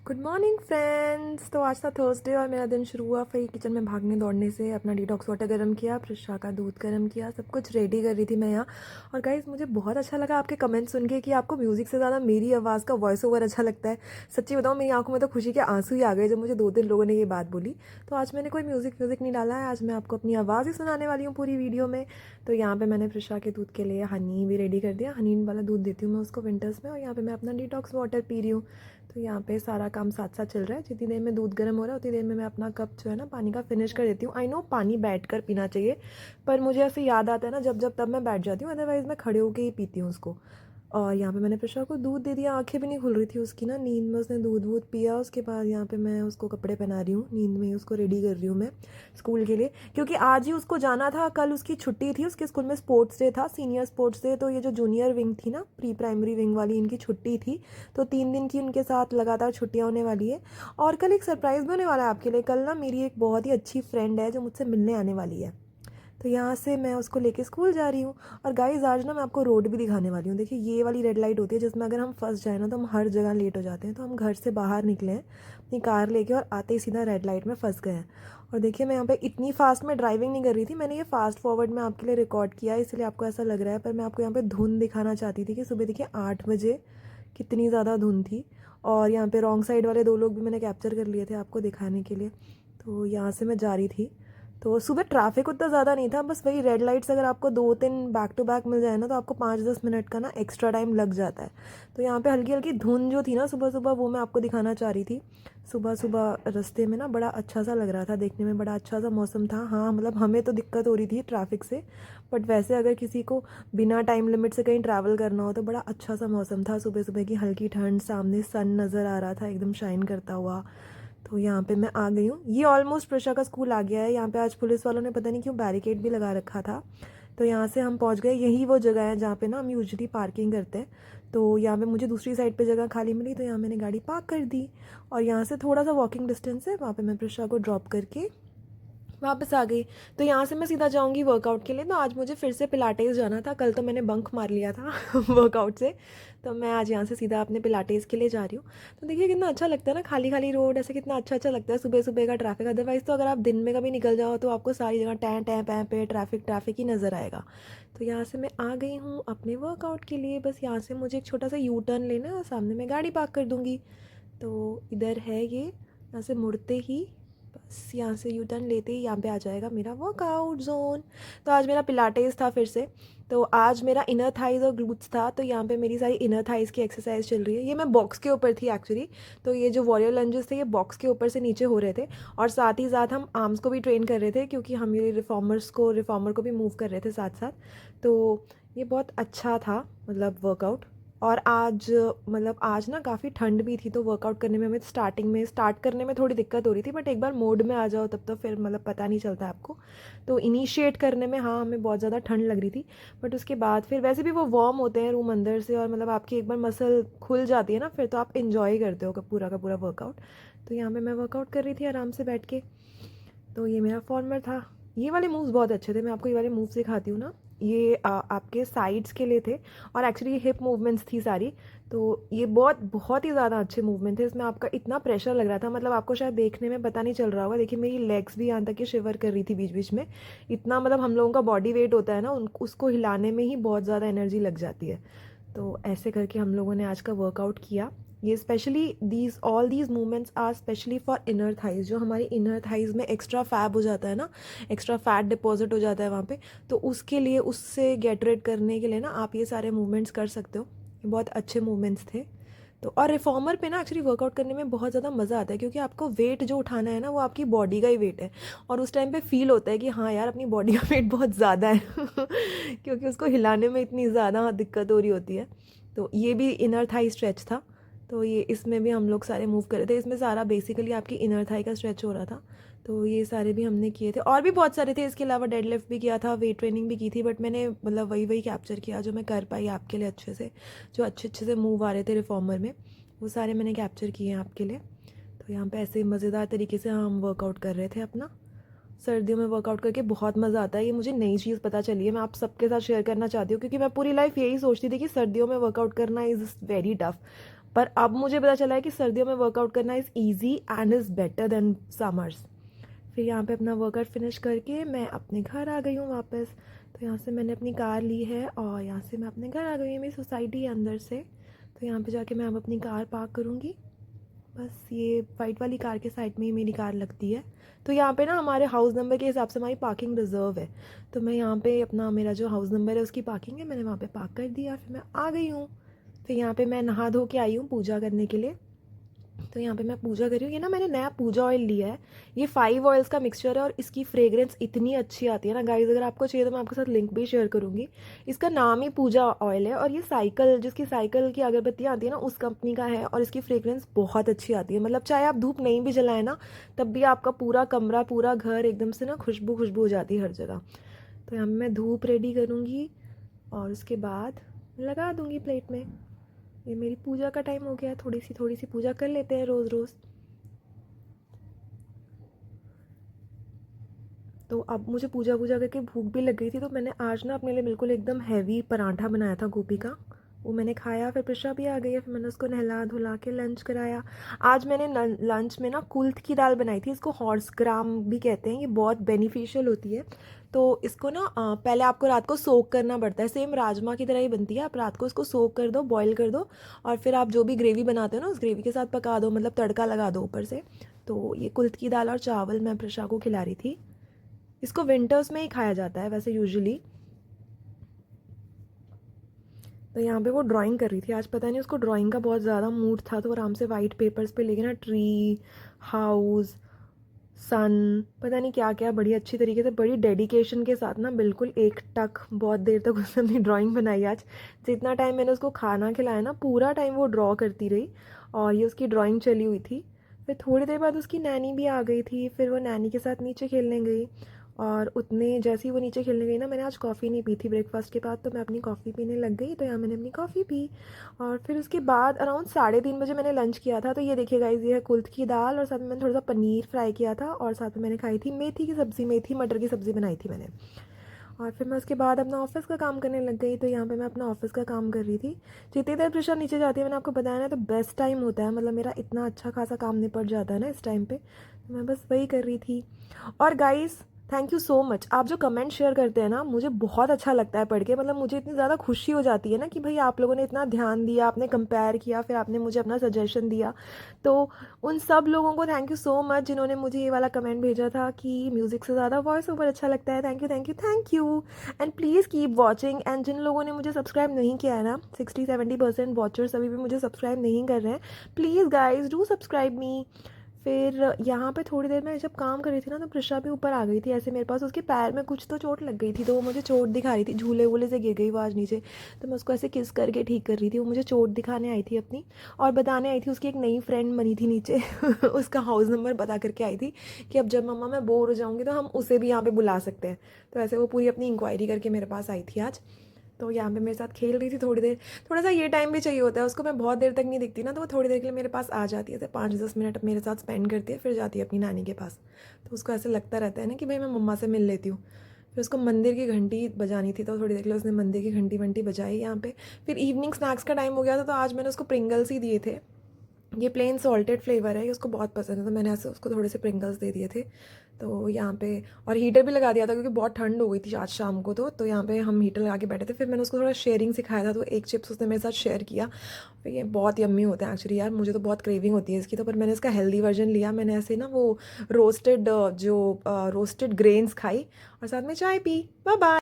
Good morning friends. तो आज था थर्सडे और मेरा दिन शुरू हुआ फिर किचन में भागने दौड़ने से। अपना डिटॉक्स वाटर गर्म किया, प्रिशा का दूध गर्म किया, सब कुछ रेडी कर रही थी मैं यहाँ। और गाइस मुझे बहुत अच्छा लगा आपके कमेंट सुन के कि आपको म्यूज़िक से ज़्यादा मेरी आवाज़ का वॉइस ओवर अच्छा लगता है। सच्ची बताऊँ मेरी आंखों में तो खुशी के आंसू ही आ गए जब मुझे 2-3 लोगों ने ये बात बोली। तो आज मैंने कोई म्यूज़िक नहीं डाला है, आज मैं आपको अपनी आवाज़ ही सुनाने वाली हूँ पूरी वीडियो में। तो यहाँ पर मैंने प्रिशा के दूध के लिए हनी भी रेडी कर दिया। हनी वाला दूध देती हूँ मैं उसको विंटर्स में। और यहाँ पर मैं अपना डिटॉक्स वाटर पी रही हूँ। तो यहाँ पे सारा काम साथ साथ चल रहा है। जितनी देर में दूध गर्म हो रहा है उतनी देर में मैं अपना कप जो है ना पानी का फिनिश कर देती हूँ। आई नो पानी बैठ कर पीना चाहिए, पर मुझे ऐसे याद आता है ना जब तब मैं बैठ जाती हूँ, अदरवाइज़ मैं खड़े होकर ही पीती हूँ उसको। और यहाँ पे मैंने प्रिशा को दूध दे दिया। आंखें भी नहीं खुल रही थी उसकी ना, नींद में उसने दूध वूध पिया। उसके बाद यहाँ पे मैं उसको कपड़े पहना रही हूँ, नींद में ही उसको रेडी कर रही हूँ मैं स्कूल के लिए, क्योंकि आज ही उसको जाना था। कल उसकी छुट्टी थी, उसके स्कूल में स्पोर्ट्स डे था, सीनियर स्पोर्ट्स डे। तो ये जो जूनियर विंग थी ना, प्री प्राइमरी विंग वाली, इनकी छुट्टी थी। तो 3 दिन की उनके साथ लगातार छुट्टियाँ होने वाली है। और कल एक सरप्राइज़ भी होने वाला है आपके लिए। कल ना मेरी एक बहुत ही अच्छी फ्रेंड है जो मुझसे मिलने आने वाली है। तो यहाँ से मैं उसको लेके स्कूल जा रही हूँ। और गाइस आज ना मैं आपको रोड भी दिखाने वाली हूँ। देखिए ये वाली रेड लाइट होती है जिसमें अगर हम फंस जाए ना तो हम हर जगह लेट हो जाते हैं। तो हम घर से बाहर निकले हैं अपनी कार लेके और आते ही सीधा रेड लाइट में फंस गए हैं। और देखिए मैं यहाँ पे इतनी फास्ट में ड्राइविंग नहीं कर रही थी, मैंने ये फास्ट फॉरवर्ड में आपके लिए रिकॉर्ड किया है इसलिए आपको ऐसा लग रहा है। पर मैं आपको यहाँ पे धुंध दिखाना चाहती थी कि सुबह देखिए 8 बजे कितनी ज़्यादा धुंध थी। और यहाँ पे रॉन्ग साइड वाले 2 लोग भी मैंने कैप्चर कर लिए थे आपको दिखाने के लिए। तो यहाँ से मैं जा रही थी। तो सुबह ट्रैफिक उतना ज़्यादा नहीं था, बस वही रेड लाइट्स अगर आपको 2-3 बैक टू बैक मिल जाए ना तो आपको 5-10 मिनट का ना एक्स्ट्रा टाइम लग जाता है। तो यहाँ पे हल्की हल्की धुंध जो थी ना सुबह सुबह, वो मैं आपको दिखाना चाह रही थी। सुबह सुबह रास्ते में ना बड़ा अच्छा सा लग रहा था, देखने में बड़ा अच्छा सा मौसम था। हाँ मतलब हमें तो दिक्कत हो रही थी ट्रैफिक से, बट वैसे अगर किसी को बिना टाइम लिमिट से कहीं ट्रैवल करना हो तो बड़ा अच्छा सा मौसम था। सुबह सुबह की हल्की ठंड, सामने सन नज़र आ रहा था एकदम शाइन करता हुआ। तो यहाँ पे मैं आ गई हूँ। ये ऑलमोस्ट प्रिशा का स्कूल आ गया है। यहाँ पे आज पुलिस वालों ने पता नहीं क्यों बैरिकेड भी लगा रखा था। तो यहाँ से हम पहुँच गए। यही वो जगह है जहाँ पे ना हम यूजुअली पार्किंग करते हैं। तो यहाँ पे मुझे दूसरी साइड पे जगह खाली मिली तो यहाँ मैंने गाड़ी पार्क कर दी। और यहाँ से थोड़ा सा वॉकिंग डिस्टेंस है, वहाँ पे मैं प्रिशा को ड्रॉप करके वापस आ गई। तो यहाँ से मैं सीधा जाऊँगी वर्कआउट के लिए। तो आज मुझे फिर से पिलाटेस जाना था, कल तो मैंने बंक मार लिया था वर्कआउट से। तो मैं आज यहाँ से सीधा अपने पिलाटेस के लिए जा रही हूँ। तो देखिए कितना अच्छा लगता है ना, खाली खाली रोड ऐसे कितना अच्छा अच्छा लगता है सुबह सुबह का ट्रैफिक। अदरवाइज़ तो अगर आप दिन में कभी निकल जाओ तो आपको सारी जगह टैं टैं पैं पे ट्रैफिक ट्रैफिक ही नज़र आएगा। तो यहाँ से मैं आ गई हूँ अपने वर्कआउट के लिए। बस यहाँ से मुझे एक छोटा सा यू टर्न लेना है और सामने मैं गाड़ी पार्क कर दूँगी। तो इधर है ये, यहाँ से मुड़ते ही बस यहाँ से यू टर्न लेते ही यहाँ पे आ जाएगा मेरा वर्कआउट जोन। तो आज मेरा पिलाटेस था फिर से। तो आज मेरा इनर थाइज़ और ग्लूट्स था। तो यहाँ पे मेरी सारी इनर थाइज़ की एक्सरसाइज चल रही है। ये मैं बॉक्स के ऊपर थी एक्चुअली। तो ये जो वॉरियर लंजेस थे ये बॉक्स के ऊपर से नीचे हो रहे थे। और साथ ही साथ हम आर्म्स को भी ट्रेन कर रहे थे क्योंकि हम ये रिफॉर्मर को भी मूव कर रहे थे साथ साथ। तो ये बहुत अच्छा था मतलब वर्कआउट। और आज मतलब आज ना काफ़ी ठंड भी थी तो वर्कआउट करने में हमें स्टार्ट करने में थोड़ी दिक्कत हो रही थी, बट एक बार मोड में आ जाओ तब तो फिर मतलब पता नहीं चलता आपको। तो इनिशिएट करने में हाँ हमें बहुत ज़्यादा ठंड लग रही थी, बट उसके बाद फिर वैसे भी वो वार्म होते हैं रूम अंदर से और मतलब आपकी एक बार मसल खुल जाती है ना फिर तो आप इन्जॉय करते हो पूरा का पूरा वर्कआउट। तो यहाँ पर मैं वर्कआउट कर रही थी आराम से बैठ के। तो ये मेरा फॉर्मर था। ये वाले मूव्स बहुत अच्छे थे, मैं आपको ये वाले मूव्स दिखाती हूँ ना। ये आपके साइड्स के लिए थे और एक्चुअली ये हिप मूवमेंट्स थी सारी। तो ये बहुत बहुत ही ज़्यादा अच्छे मूवमेंट थे। इसमें आपका इतना प्रेशर लग रहा था, मतलब आपको शायद देखने में पता नहीं चल रहा होगा। देखिए मेरी लेग्स भी यहाँ तक कि शिवर कर रही थी बीच बीच में। इतना मतलब हम लोगों का बॉडी वेट होता है ना, उसको हिलाने में ही बहुत ज़्यादा एनर्जी लग जाती है। तो ऐसे करके हम लोगों ने आज का वर्कआउट किया। ये specially all these movements are specially for inner thighs. जो हमारी इनर थाइज में एक्स्ट्रा फैब हो जाता है ना, एक्स्ट्रा फैट डिपॉजिट हो जाता है वहाँ पे, तो उसके लिए उससे गेट रेड करने के लिए ना आप ये सारे मूवमेंट्स कर सकते हो। ये बहुत अच्छे मूवमेंट्स थे। तो और रिफॉर्मर पे ना एक्चुअली वर्कआउट करने में बहुत ज़्यादा मज़ा आता है क्योंकि आपको वेट जो उठाना है ना वो आपकी बॉडी का ही वेट है। और उस टाइम पे फील होता है कि हाँ यार अपनी बॉडी का वेट बहुत ज़्यादा है क्योंकि उसको हिलाने में इतनी ज़्यादा दिक्कत हो रही होती है। तो ये भी इनर थाई स्ट्रेच था। तो ये इसमें भी हम लोग सारे मूव कर रहे थे। इसमें सारा बेसिकली आपकी इनर थाई का स्ट्रेच हो रहा था। तो ये सारे भी हमने किए थे और भी बहुत सारे थे। इसके अलावा डेड लिफ्ट भी किया था, वेट ट्रेनिंग भी की थी, बट मैंने मतलब वही कैप्चर किया जो मैं कर पाई आपके लिए अच्छे से। जो अच्छे से मूव आ रहे थे रिफॉर्मर में वो सारे मैंने कैप्चर किए हैं आपके लिए। तो यहाँ पे ऐसे मज़ेदार तरीके से हम वर्कआउट कर रहे थे अपना। सर्दियों में वर्कआउट करके बहुत मज़ा आता है। ये मुझे नई चीज़ पता चली है, मैं आप सबके साथ शेयर करना चाहती हूँ क्योंकि मैं पूरी लाइफ यही सोचती थी कि सर्दियों में वर्कआउट करना इज़ वेरी टफ। पर अब मुझे पता चला है कि सर्दियों में वर्कआउट करना is easy and is better than summers. फिर यहाँ पे अपना वर्कआउट फिनिश करके मैं अपने घर आ गई हूँ वापस। तो यहाँ से मैंने अपनी कार ली है और यहाँ से मैं अपने घर आ गई हूँ, मेरी सोसाइटी है अंदर से। तो यहाँ पे जाके मैं अब अपनी कार पार्क करूँगी। बस ये वाइट वाली कार के साइड में ही मेरी कार लगती है। तो यहाँ पे ना हमारे हाउस नंबर के हिसाब से हमारी पार्किंग रिजर्व है। तो मैं यहाँ पे अपना मेरा जो हाउस नंबर है उसकी पार्किंग है, मैंने वहाँ पे पार्क कर दिया। फिर मैं आ गई हूँ। फिर यहाँ पे मैं नहा धो के आई हूँ पूजा करने के लिए। तो यहाँ पे मैं पूजा कर रही हूँ। ये ना मैंने नया पूजा ऑयल लिया है, ये 5 ऑयल्स का मिक्सचर है और इसकी फ्रेग्रेंस इतनी अच्छी आती है ना गाइस, अगर आपको चाहिए तो मैं आपके साथ लिंक भी शेयर करूँगी। इसका नाम ही पूजा ऑयल है और ये साइकिल, जिसकी साइकिल की अगरबत्तियाँ आती है ना, उस कंपनी का है और इसकी फ्रेग्रेंस बहुत अच्छी आती है। मतलब चाहे आप धूप नहीं भी जलाएं ना, तब भी आपका पूरा कमरा, पूरा घर एकदम से ना खुशबू खुशबू हो जाती है हर जगह। तो यहाँ मैं धूप रेडी करूँगी और उसके बाद लगा दूँगी प्लेट में। ये मेरी पूजा का टाइम हो गया है, थोड़ी सी पूजा कर लेते हैं रोज़ रोज़। तो अब मुझे पूजा करके भूख भी लग गई थी, तो मैंने आज ना अपने लिए बिल्कुल एकदम हैवी पराठा बनाया था गोभी का, वो मैंने खाया। फिर प्रिशा भी आ गई है, फिर मैंने उसको नहला धुला के लंच कराया। आज मैंने लंच में ना कुल्थ की दाल बनाई थी, इसको हॉर्स ग्राम भी कहते हैं, ये बहुत बेनिफिशियल होती है। तो इसको ना पहले आपको रात को सोक करना पड़ता है, सेम राजमा की तरह ही बनती है। आप रात को इसको सोक कर दो, बॉईल कर दो और फिर आप जो भी ग्रेवी बनाते हो ना उस ग्रेवी के साथ पका दो, मतलब तड़का लगा दो ऊपर से। तो ये कुल्थ की दाल और चावल मैं प्रिशा को खिला रही थी। इसको विंटर्स में ही खाया जाता है वैसे यूजुअली। तो यहाँ पे वो ड्राइंग कर रही थी आज, पता नहीं उसको ड्राइंग का बहुत ज़्यादा मूड था, तो आराम से वाइट पेपर्स पे लेके ना ट्री, हाउस, सन, पता नहीं क्या क्या बड़ी अच्छी तरीके से, बड़ी डेडिकेशन के साथ ना, बिल्कुल एक टक बहुत देर तक उसने अपनी ड्राइंग बनाई आज। जितना टाइम मैंने उसको खाना खिलाया ना, पूरा टाइम वो ड्रॉ करती रही और ये उसकी ड्राइंग चली हुई थी। फिर थोड़ी देर बाद उसकी नैनी भी आ गई थी, फिर वो नैनी के साथ नीचे खेलने गई और उतने जैसे ही वो नीचे खेलने गई ना, मैंने आज कॉफ़ी नहीं पी थी ब्रेकफास्ट के बाद, तो मैं अपनी कॉफ़ी पीने लग गई। तो यहाँ मैंने अपनी कॉफ़ी पी और फिर उसके बाद अराउंड 3:30 बजे मैंने लंच किया था। तो ये देखिए गाइस, ये है कुल्थ की दाल और साथ में मैंने थोड़ा सा पनीर फ्राई किया था और साथ में मैंने खाई थी मेथी की सब्ज़ी, मेथी मटर की सब्ज़ी बनाई थी मैंने। और फिर मैं उसके बाद अपना ऑफिस का काम करने लग गई। तो यहाँ पे मैं अपना ऑफिस का काम कर रही थी। जितनी देर प्रेशर नीचे जाती है, मैंने आपको बताया ना, तो बेस्ट टाइम होता है, मतलब मेरा इतना अच्छा खासा काम निपट जाता है ना इस टाइम पे। तो मैं बस वही कर रही थी। और guys, thank you so much, आप जो कमेंट शेयर करते हैं ना, मुझे बहुत अच्छा लगता है पढ़ के। मतलब मुझे इतनी ज़्यादा खुशी हो जाती है ना कि भाई आप लोगों ने इतना ध्यान दिया, आपने कंपेयर किया, फिर आपने मुझे अपना सजेशन दिया। तो उन सब लोगों को थैंक यू सो मच जिन्होंने मुझे ये वाला कमेंट भेजा था कि म्यूज़िक से ज़्यादा वॉइस ओवर अच्छा लगता है। Thank you thank you thank you and please keep watching. And जिन लोगों ने मुझे सब्सक्राइब नहीं किया है ना, 60-70% वॉचर्स अभी भी मुझे सब्सक्राइब नहीं कर रहे हैं, प्लीज़ गाइज डू सब्सक्राइब मी। फिर यहाँ पे थोड़ी देर में जब काम कर रही थी ना, तो प्रिशा भी ऊपर आ गई थी ऐसे मेरे पास, उसके पैर में कुछ तो चोट लग गई थी, तो वो मुझे चोट दिखा रही थी, झूले वूले से गिर गई वो आज नीचे। तो मैं उसको ऐसे किस करके ठीक कर रही थी, वो मुझे चोट दिखाने आई थी अपनी और बताने आई थी उसकी एक नई फ्रेंड बनी थी नीचे उसका हाउस नंबर बता करके आई थी कि अब जब मम्मा मैं बोर हो जाऊँगी तो हम उसे भी यहाँ पर बुला सकते हैं। तो ऐसे वो पूरी अपनी इंक्वायरी करके मेरे पास आई थी आज। तो यहाँ पे मेरे साथ खेल रही थी थोड़ी देर। थोड़ा सा ये टाइम भी चाहिए होता है उसको, मैं बहुत देर तक नहीं दिखती ना, तो वो थोड़ी देर के लिए मेरे पास आ जाती है, 5-10 मिनट मेरे साथ स्पेंड करती है, फिर जाती है अपनी नानी के पास। तो उसको ऐसे लगता रहता है ना कि भाई मैं मम्मा से मिल लेती हूँ। फिर उसको मंदिर की घंटी बजानी थी, तो थोड़ी देर के लिए उसने मंदिर की घंटी वंटी बजाई यहाँ पे। फिर इवनिंग स्नैक्स का टाइम हो गया था, तो आज मैंने उसको प्रिंगल्स ही दिए थे। ये प्लेन सॉल्टेड फ्लेवर है, ये उसको बहुत पसंद है, तो मैंने ऐसे उसको थोड़े से प्रिंगल्स दे दिए थे। तो यहाँ पे और हीटर भी लगा दिया था क्योंकि बहुत ठंड हो गई थी आज शाम को। तो यहाँ पे हम हीटर लगा के बैठे थे। फिर मैंने उसको थोड़ा शेयरिंग सिखाया था, तो एक चिप्स उसने मेरे साथ शेयर किया। फिर ये बहुत यम्मी होते हैं एक्चुअली यार, मुझे तो बहुत क्रेविंग होती है इसकी, तो पर मैंने इसका हेल्दी वर्जन लिया। मैंने ऐसे ना वो रोस्टेड ग्रेन्स खाई और साथ में चाय पी। Bye bye.